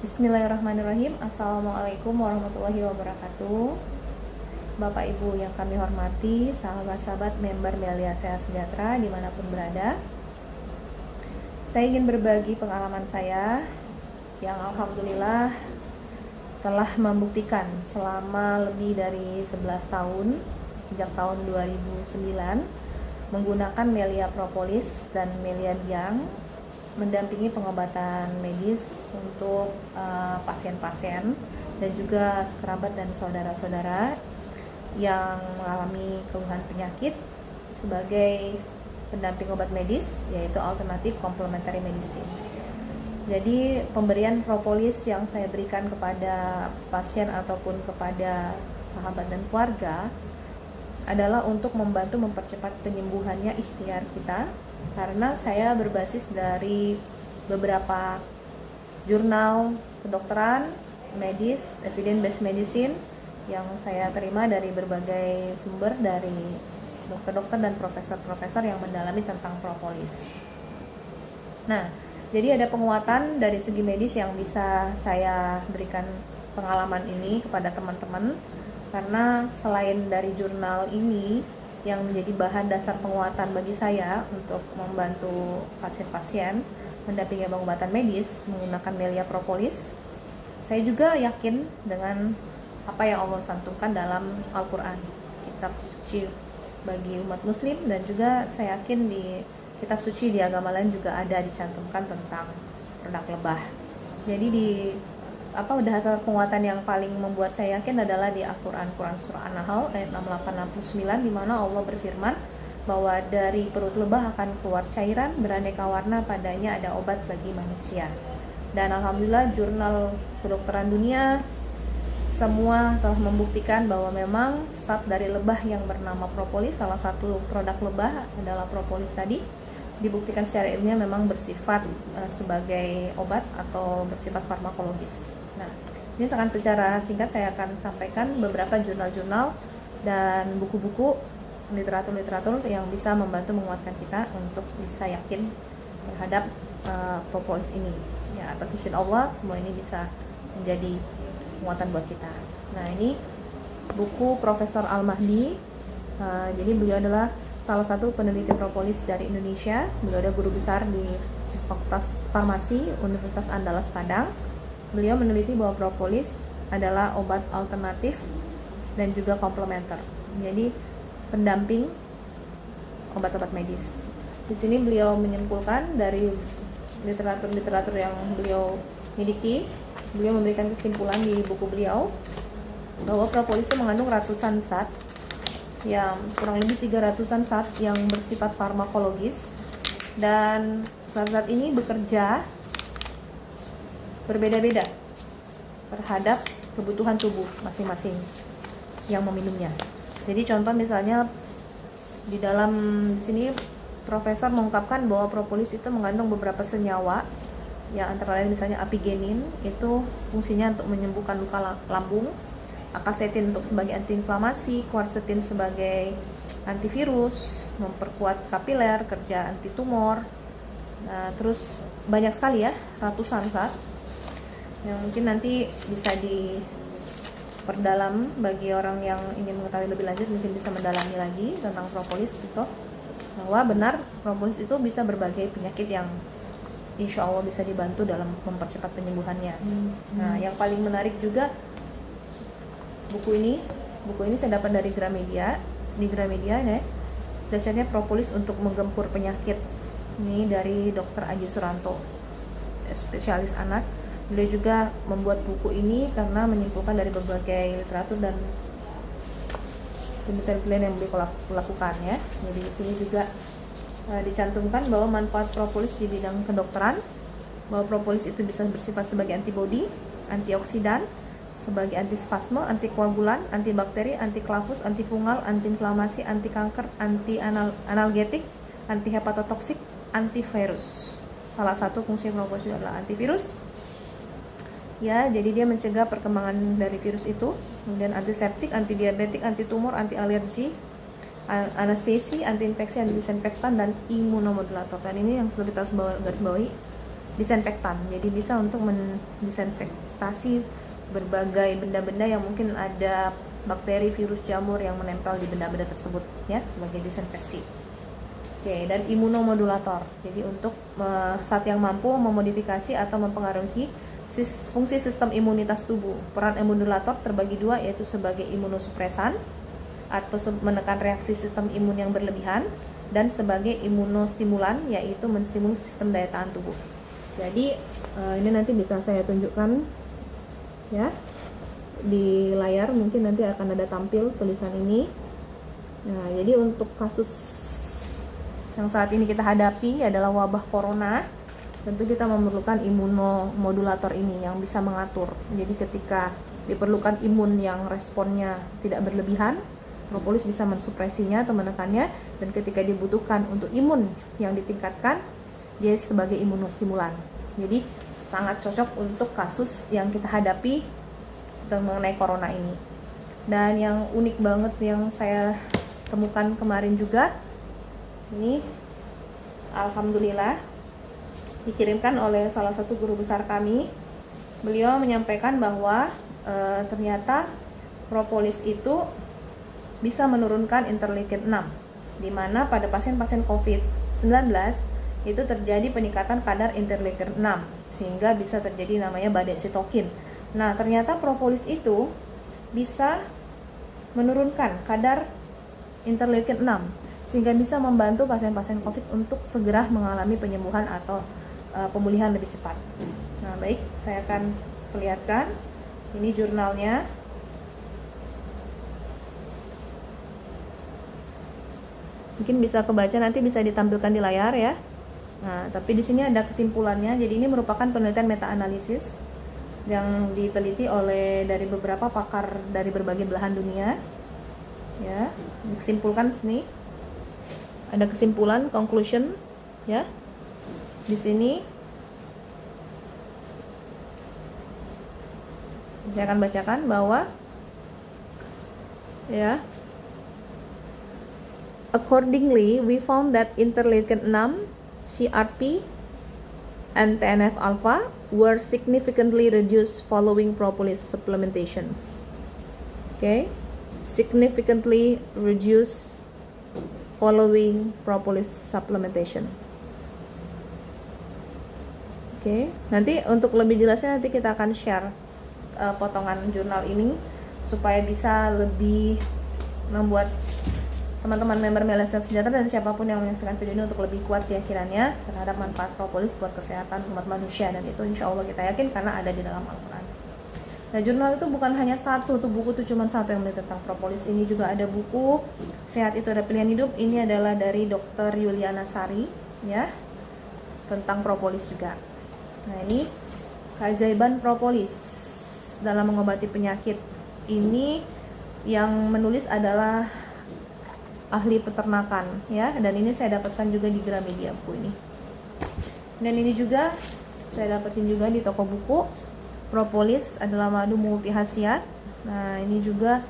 Bismillahirrahmanirrahim. Assalamualaikum warahmatullahi wabarakatuh. Bapak Ibu yang kami hormati, sahabat-sahabat member Melia Sehat Sejahtera dimanapun berada, saya ingin berbagi pengalaman saya yang alhamdulillah telah membuktikan selama lebih dari 11 tahun sejak tahun 2009 menggunakan Melia Propolis dan Melia Biang mendampingi pengobatan medis untuk pasien-pasien dan juga kerabat dan saudara-saudara yang mengalami keluhan penyakit sebagai pendamping obat medis, yaitu alternatif complementary medicine. Jadi pemberian propolis yang saya berikan kepada pasien ataupun kepada sahabat dan keluarga adalah untuk membantu mempercepat penyembuhannya ikhtiar kita, karena saya berbasis dari beberapa jurnal kedokteran, medis, evidence-based medicine yang saya terima dari berbagai sumber, dari dokter-dokter dan profesor-profesor yang mendalami tentang propolis. Nah, jadi ada penguatan dari segi medis yang bisa saya berikan pengalaman ini kepada teman-teman, karena selain dari jurnal ini yang menjadi bahan dasar penguatan bagi saya untuk membantu pasien-pasien mendampingi pengobatan medis menggunakan Melia Propolis, saya juga yakin dengan apa yang Allah santumkan dalam Al-Quran, kitab suci bagi umat muslim, dan juga saya yakin di kitab suci di agama lain juga ada dicantumkan tentang produk lebah. Jadi di dasar penguatan yang paling membuat saya yakin adalah di Al-Quran, Quran Surah An-Nahl ayat 68-69, di mana Allah berfirman bahwa dari perut lebah akan keluar cairan beraneka warna, padanya ada obat bagi manusia. Dan alhamdulillah jurnal kedokteran dunia semua telah membuktikan bahwa memang zat dari lebah yang bernama propolis, salah satu produk lebah adalah propolis tadi, dibuktikan secara ilmiah memang bersifat sebagai obat atau bersifat farmakologis. Nah, ini secara singkat saya akan sampaikan beberapa jurnal-jurnal dan buku-buku, literatur-literatur yang bisa membantu menguatkan kita untuk bisa yakin terhadap propolis ini. Ya, atas izin Allah semua ini bisa menjadi penguatan buat kita. Nah, ini buku Profesor Al-Mahdi. Jadi beliau adalah salah satu peneliti propolis dari Indonesia. Beliau ada guru besar di Fakultas Farmasi Universitas Andalas Padang. Beliau meneliti bahwa propolis adalah obat alternatif dan juga komplementer. Jadi pendamping obat-obat medis. Di sini beliau menyimpulkan dari literatur-literatur yang beliau miliki, beliau memberikan kesimpulan di buku beliau bahwa propolis itu mengandung ratusan zat, yang kurang lebih 300-an zat yang bersifat farmakologis, dan zat-zat ini bekerja berbeda-beda terhadap kebutuhan tubuh masing-masing yang meminumnya. Jadi contoh misalnya di dalam sini profesor mengungkapkan bahwa propolis itu mengandung beberapa senyawa yang antara lain misalnya apigenin, itu fungsinya untuk menyembuhkan luka lambung, akasetin untuk sebagai antiinflamasi, quercetin sebagai antivirus, memperkuat kapiler, kerja anti tumor. Nah, terus banyak sekali ya, ratusan zat yang mungkin nanti bisa diperdalam bagi orang yang ingin mengetahui lebih lanjut, mungkin bisa mendalami lagi tentang propolis itu, bahwa benar propolis itu bisa berbagai penyakit yang insya Allah bisa dibantu dalam mempercepat penyembuhannya. Nah, yang paling menarik juga buku ini saya dapat dari Gramedia. Di Gramedia ya, dasarnya propolis untuk menggempur penyakit. Ini dari Dr. Aji Suranto, spesialis anak. Beliau juga membuat buku ini karena menyimpulkan dari berbagai literatur dan penelitian yang beliau lakukan ya. Jadi di sini juga dicantumkan bahwa manfaat propolis di bidang kedokteran, bahwa propolis itu bisa bersifat sebagai antibodi, antioksidan, sebagai antispasme, antikoagulan, antibakteri, antiklavus, antifungal, antiinflamasi, anti kanker, anti analgetik, anti hepatotoksik, antivirus. Salah satu fungsi propolis adalah antivirus. Ya, jadi dia mencegah perkembangan dari virus itu. Kemudian antiseptik, antidiabetik, antitumor, anti alergi, anestesi, anti infeksi, anti disinfektan, dan imunomodulator. Dan ini yang perlu kita garis bawahi, disinfektan. Jadi bisa untuk mendisinfektasi berbagai benda-benda yang mungkin ada bakteri, virus, jamur yang menempel di benda-benda tersebut ya, sebagai disinfeksi. Oke, dan imunomodulator. Jadi untuk zat yang mampu memodifikasi atau mempengaruhi fungsi sistem imunitas tubuh. Peran imunomodulator terbagi dua, yaitu sebagai imunosupresan atau menekan reaksi sistem imun yang berlebihan, dan sebagai imunostimulan, yaitu menstimulus sistem daya tahan tubuh. Jadi ini nanti bisa saya tunjukkan ya di layar, mungkin nanti akan ada tampil tulisan ini. Nah, jadi untuk kasus yang saat ini kita hadapi adalah wabah corona. Tentu kita memerlukan imunomodulator ini yang bisa mengatur. Jadi ketika diperlukan imun yang responnya tidak berlebihan, propolis bisa mensupresinya atau menekannya. Dan ketika dibutuhkan untuk imun yang ditingkatkan, dia sebagai imunostimulan. Jadi sangat cocok untuk kasus yang kita hadapi mengenai corona ini. Dan yang unik banget yang saya temukan kemarin juga, ini alhamdulillah dikirimkan oleh salah satu guru besar kami. Beliau menyampaikan bahwa ternyata propolis itu bisa menurunkan interleukin 6, di mana pada pasien-pasien COVID-19 itu terjadi peningkatan kadar interleukin 6 sehingga bisa terjadi namanya badai sitokin. Nah, ternyata propolis itu bisa menurunkan kadar interleukin 6 sehingga bisa membantu pasien-pasien COVID untuk segera mengalami penyembuhan atau pemulihan lebih cepat. Nah, baik, saya akan perlihatkan. Ini jurnalnya. Mungkin bisa kebaca, nanti bisa ditampilkan di layar ya. Nah, tapi di sini ada kesimpulannya. Jadi ini merupakan penelitian meta-analisis yang diteliti oleh dari beberapa pakar dari berbagai belahan dunia. Ya, disimpulkan sini. Ada kesimpulan, conclusion, ya. Di sini saya akan bacakan bahwa ya, accordingly we found that interleukin 6, CRP, and TNF alpha were significantly reduced following propolis supplementations. Okay, significantly reduced following propolis supplementation. Oke, nanti untuk lebih jelasnya nanti kita akan share potongan jurnal ini supaya bisa lebih membuat teman-teman member Melia Sejahtera dan siapapun yang menyaksikan video ini untuk lebih kuat keyakinannya terhadap manfaat propolis buat kesehatan umat manusia, dan itu insya Allah kita yakin karena ada di dalam Al-Quran. Nah, jurnal itu bukan hanya satu, tuh buku itu cuma satu yang meneliti tentang propolis. Ini juga ada buku Sehat Itu Ada Pilihan Hidup. Ini adalah dari Dr. Yuliana Sari ya, tentang propolis juga. Nah, ini keajaiban propolis dalam mengobati penyakit. Ini yang menulis adalah ahli peternakan ya, dan ini saya dapatkan juga di Gramedia buku ini. Dan ini juga saya dapetin juga di toko buku. Propolis adalah madu multi khasiat. Nah, ini juga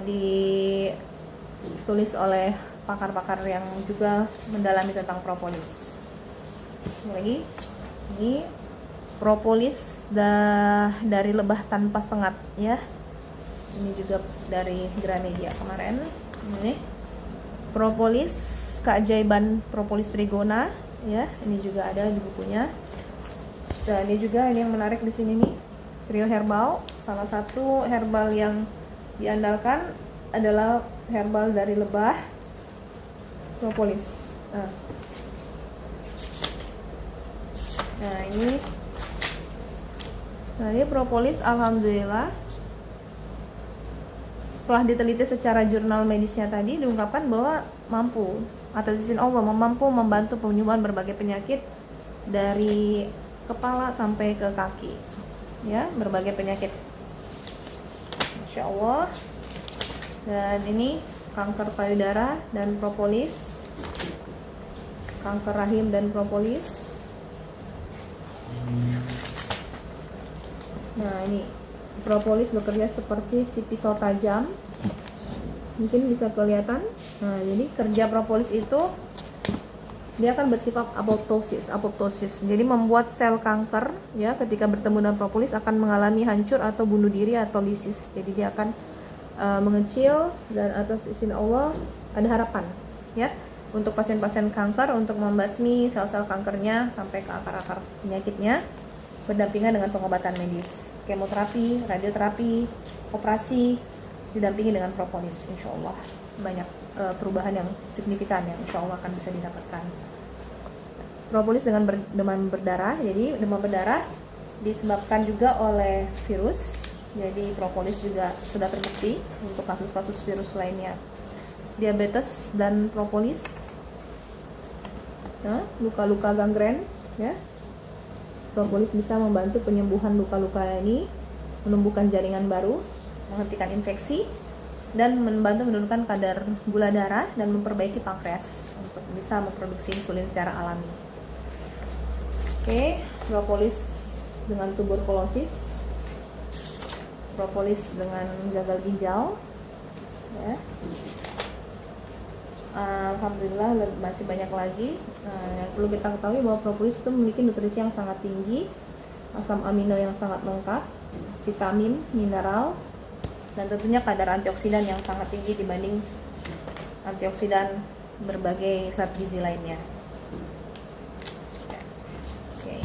ditulis oleh pakar-pakar yang juga mendalami tentang propolis. Lagi, ini propolis dari lebah tanpa sengat ya. Ini juga dari Gramedia kemarin. Ini propolis, keajaiban propolis trigona ya. Ini juga ada di bukunya. Dan ini juga ini yang menarik di sini nih, trio herbal. Salah satu herbal yang diandalkan adalah herbal dari lebah propolis. Nah ini propolis, alhamdulillah setelah diteliti secara jurnal medisnya tadi diungkapkan bahwa mampu atas izin Allah mampu membantu penyembuhan berbagai penyakit dari kepala sampai ke kaki ya, berbagai penyakit, Masya Allah. Dan ini kanker payudara dan propolis, kanker rahim dan propolis. Nah, ini propolis bekerja seperti si pisau tajam, mungkin bisa kelihatan. Nah, jadi kerja propolis itu dia akan bersifat apoptosis. Jadi membuat sel kanker ya ketika bertemu dengan propolis akan mengalami hancur atau bunuh diri atau lisis. Jadi dia akan mengecil, dan atas izin Allah ada harapan ya untuk pasien-pasien kanker untuk membasmi sel-sel kankernya sampai ke akar-akar penyakitnya, berdampingan dengan pengobatan medis, kemoterapi, radioterapi, operasi, didampingi dengan propolis. Insya Allah banyak perubahan yang signifikan yang insya Allah akan bisa didapatkan. Propolis dengan demam berdarah. Jadi demam berdarah disebabkan juga oleh virus. Jadi propolis juga sudah terbukti untuk kasus-kasus virus lainnya. Diabetes dan propolis, luka-luka gangren ya. Propolis bisa membantu penyembuhan luka-luka ini, menumbuhkan jaringan baru, menghentikan infeksi, dan membantu menurunkan kadar gula darah dan memperbaiki pankreas untuk bisa memproduksi insulin secara alami. Oke, propolis dengan tuberkulosis, propolis dengan gagal ginjal ya. Alhamdulillah masih banyak lagi. Yang perlu kita ketahui bahwa propolis itu memiliki nutrisi yang sangat tinggi, asam amino yang sangat lengkap, vitamin, mineral, dan tentunya kadar antioksidan yang sangat tinggi dibanding antioksidan berbagai zat gizi lainnya. Oke.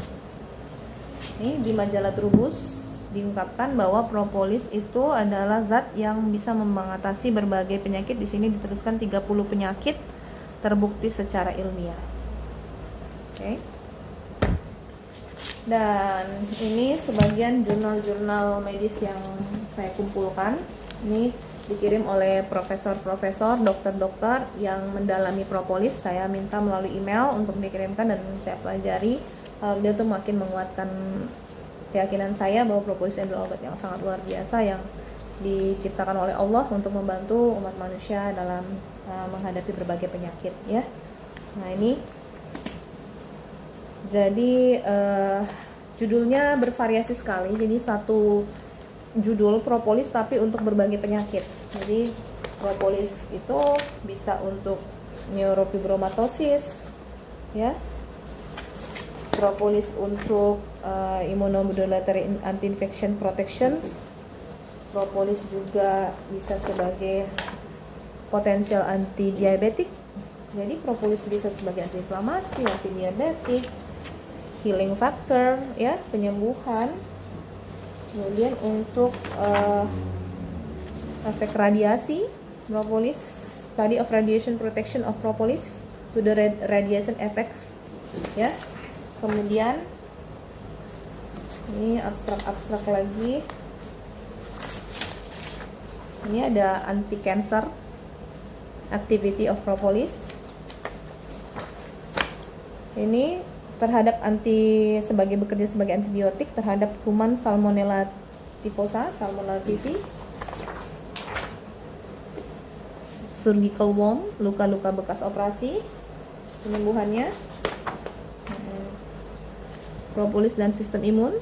Ini di majalah Trubus diungkapkan bahwa propolis itu adalah zat yang bisa mengatasi berbagai penyakit. Di sini diteruskan 30 penyakit terbukti secara ilmiah. Oke. Dan ini sebagian jurnal-jurnal medis yang saya kumpulkan. Ini dikirim oleh profesor-profesor, dokter-dokter yang mendalami propolis. Saya minta melalui email untuk dikirimkan dan saya pelajari. Dia tuh makin menguatkan keyakinan saya bahwa propolis adalah obat yang sangat luar biasa yang diciptakan oleh Allah untuk membantu umat manusia dalam menghadapi berbagai penyakit ya. Nah ini jadi judulnya bervariasi sekali. Jadi satu judul propolis tapi untuk berbagai penyakit. Jadi propolis itu bisa untuk neurofibromatosis ya, propolis untuk immunomodulatory anti-infection protections. Propolis juga bisa sebagai potensial anti-diabetik. Jadi propolis bisa sebagai anti-inflamasi, anti-diabetik, healing factor ya, penyembuhan. Kemudian untuk efek radiasi, propolis, study of radiation protection of propolis to the radiation effects ya. Kemudian ini abstrak lagi. Ini ada anti-cancer activity of propolis. Ini terhadap bekerja sebagai antibiotik terhadap kuman Salmonella typhosa, Salmonella typhi. Surgical worm, luka-luka bekas operasi, penyembuhannya. Propolis dan sistem imun.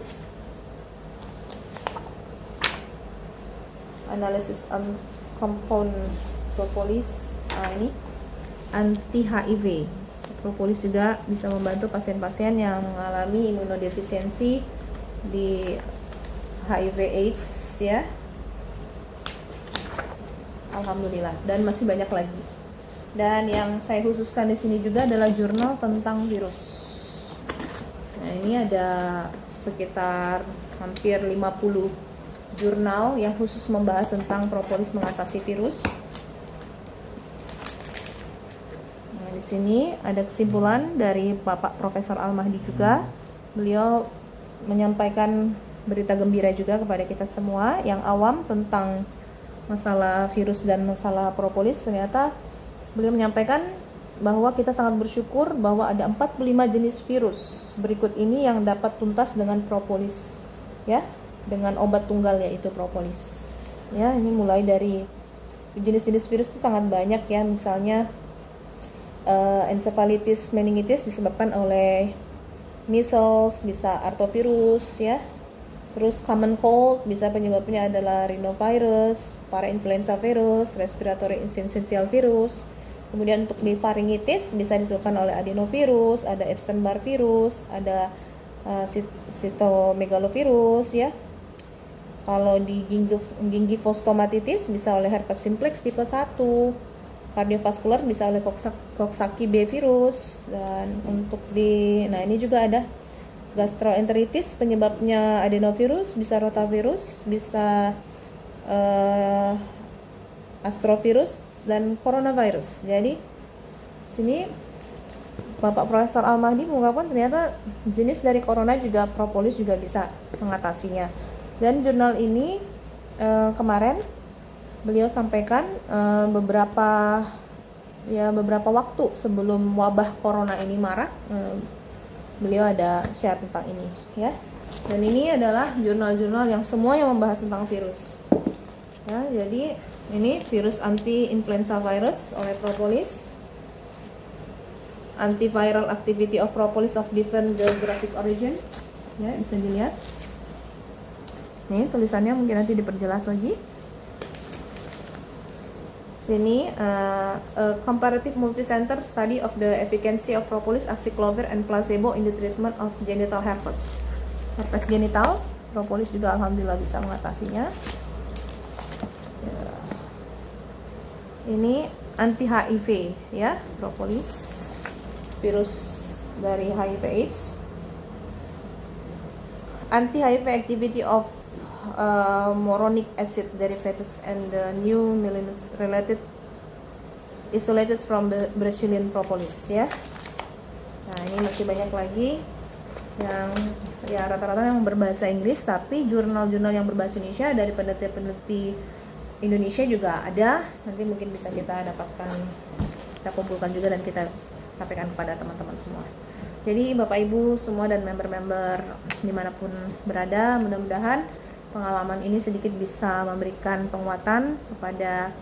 Analisis compound propolis. Ini anti HIV. Propolis juga bisa membantu pasien-pasien yang mengalami imunodefisiensi di HIV/AIDS ya. Alhamdulillah, dan masih banyak lagi. Dan yang saya khususkan di sini juga adalah jurnal tentang virus. Nah, ini ada sekitar hampir 50 jurnal yang khusus membahas tentang propolis mengatasi virus. Nah, di sini ada kesimpulan dari Bapak Profesor Al-Mahdi juga. Beliau menyampaikan berita gembira juga kepada kita semua yang awam tentang masalah virus dan masalah propolis. Ternyata beliau menyampaikan bahwa kita sangat bersyukur bahwa ada 45 jenis virus berikut ini yang dapat tuntas dengan propolis ya, dengan obat tunggal yaitu propolis ya. Ini mulai dari jenis-jenis virus itu sangat banyak ya, misalnya encephalitis meningitis disebabkan oleh measles, bisa artovirus ya. Terus common cold bisa penyebabnya adalah rhinovirus, parainfluenza virus, respiratory syncytial virus, Kemudian untuk di faringitis bisa disebabkan oleh adenovirus, ada Epstein-Barr virus, ada cytomegalovirus ya. Kalau di gingivostomatitis bisa oleh herpes simplex tipe 1. Kardiovaskular bisa oleh Coxsackie B virus. Dan untuk nah ini juga ada gastroenteritis, penyebabnya adenovirus, bisa rotavirus, bisa astrovirus dan coronavirus. Jadi sini Bapak Profesor Al-Mahdi mengungkapkan ternyata jenis dari corona juga propolis juga bisa mengatasinya. Dan jurnal ini kemarin beliau sampaikan beberapa waktu sebelum wabah corona ini marak, beliau ada share tentang ini ya. Dan ini adalah jurnal-jurnal yang semua yang membahas tentang virus ya. Jadi ini virus anti-influenza virus oleh propolis, antiviral activity of propolis of different geographic origin ya, bisa dilihat nih tulisannya, mungkin nanti diperjelas lagi sini. Comparative multicenter study of the efficacy of propolis, acyclovir and placebo in the treatment of genital herpes genital. Propolis juga alhamdulillah bisa mengatasinya ya. Ini anti HIV ya, propolis, virus dari HIV AIDS. Anti HIV activity of moronic acid derivatives and the new melanins related isolated from the Brazilian propolis ya. Nah ini masih banyak lagi yang ya rata-rata yang berbahasa Inggris, tapi jurnal-jurnal yang berbahasa Indonesia dari peneliti-peneliti Indonesia juga ada. Nanti mungkin bisa kita dapatkan, kita kumpulkan juga dan kita sampaikan kepada teman-teman semua. Jadi Bapak Ibu semua dan member-member dimanapun berada, mudah-mudahan pengalaman ini sedikit bisa memberikan penguatan kepada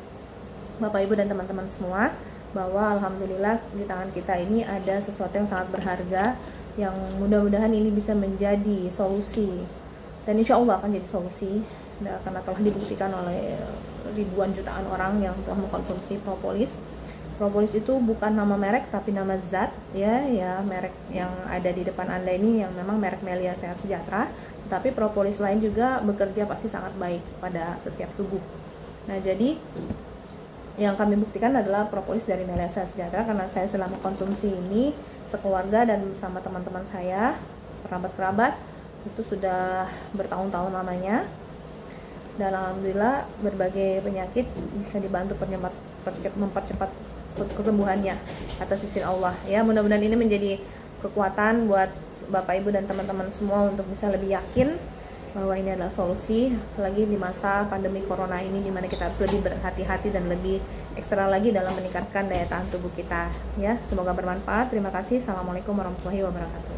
Bapak Ibu dan teman-teman semua bahwa alhamdulillah di tangan kita ini ada sesuatu yang sangat berharga, yang mudah-mudahan ini bisa menjadi solusi, dan insya Allah akan jadi solusi karena telah dibuktikan oleh ribuan jutaan orang yang telah mengkonsumsi propolis. Propolis itu bukan nama merek tapi nama zat ya, merek yang ada di depan Anda ini yang memang merek Melia Sehat Sejahtera, tapi propolis lain juga bekerja pasti sangat baik pada setiap tubuh. Nah, jadi yang kami buktikan adalah propolis dari Melia Sehat Sejahtera karena saya selama konsumsi ini sekeluarga dan sama teman-teman saya, kerabat-kerabat itu sudah bertahun-tahun lamanya. Dan alhamdulillah berbagai penyakit bisa dibantu mempercepat kesembuhannya atas izin Allah ya. Mudah-mudahan ini menjadi kekuatan buat Bapak Ibu dan teman-teman semua untuk bisa lebih yakin bahwa ini adalah solusi, lagi di masa pandemi corona ini dimana kita harus lebih berhati-hati dan lebih ekstra lagi dalam meningkatkan daya tahan tubuh kita ya. Semoga bermanfaat. Terima kasih. Assalamualaikum warahmatullahi wabarakatuh.